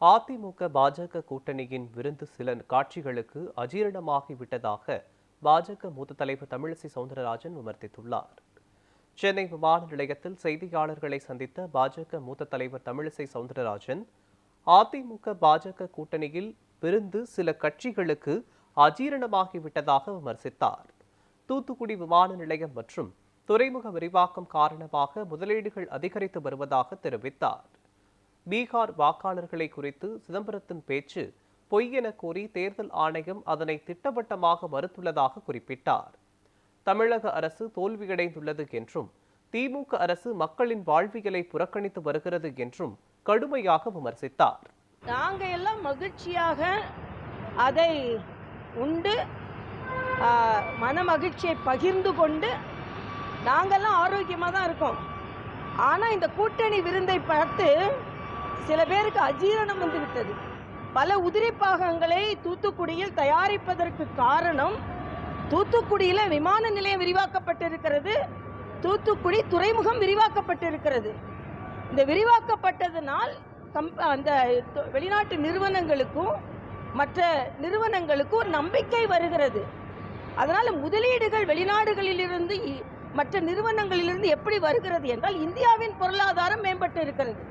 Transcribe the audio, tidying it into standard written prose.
அதிமுக பாஜக கூட்டணியின் விருந்து சில காட்சிகளுக்கு அஜீரணமாகிவிட்டதாக பாஜக மூத்த தலைவர் தமிழிசை சவுந்தரராஜன் விமர்சித்துள்ளார். சென்னை விமான நிலையத்தில் செய்தியாளர்களை சந்தித்த பாஜக மூத்த தலைவர் தமிழிசை சவுந்தரராஜன், அதிமுக பாஜக கூட்டணியில் விருந்து சில கட்சிகளுக்கு அஜீரணமாகிவிட்டதாக விமர்சித்தார். தூத்துக்குடி விமான நிலையம் மற்றும் துறைமுக விரிவாக்கம் காரணமாக முதலீடுகள் அதிகரித்து வருவதாக தெரிவித்தார். பீகார் வாக்காளர்களை குறித்து சிதம்பரத்தின் பேச்சு பொய் என கூறி தேர்தல் ஆணையம் அதனை திட்டவட்டமாக மறுத்துள்ளதாக குறிப்பிட்டார். தமிழக அரசு தோல்வியடைந்துள்ளது என்றும் திமுக அரசு மக்களின் வாழ்வியலை புறக்கணித்து வருகிறது என்றும் கடுமையாக விமர்சித்தார். நாங்க எல்லாம் மகிழ்ச்சியாக அதை உண்டு மன மகிழ்ச்சியை பகிர்ந்து கொண்டு நாங்கெல்லாம் ஆரோக்கியமாக தான் இருக்கோம். ஆனால் இந்த கூட்டணி விருந்தை பார்த்து சில பேருக்கு அஜீரணம் வந்துவிட்டது. பல உதிரி பாகங்களை தூத்துக்குடியில் தயாரிப்பதற்கு காரணம், தூத்துக்குடியில் விமான நிலையம் விரிவாக்கப்பட்டிருக்கிறது, தூத்துக்குடி துறைமுகம் விரிவாக்கப்பட்டிருக்கிறது. இந்த விரிவாக்கப்பட்டதனால் அந்த வெளிநாட்டு நிறுவனங்களுக்கும் மற்ற நிறுவனங்களுக்கும் ஒரு நம்பிக்கை வருகிறது. அதனால் முதலீடுகள் வெளிநாடுகளிலிருந்து மற்ற நிறுவனங்களிலிருந்து எப்படி வருகிறது என்றால் இந்தியாவின் பொருளாதாரம் மேம்பட்டு இருக்கிறது.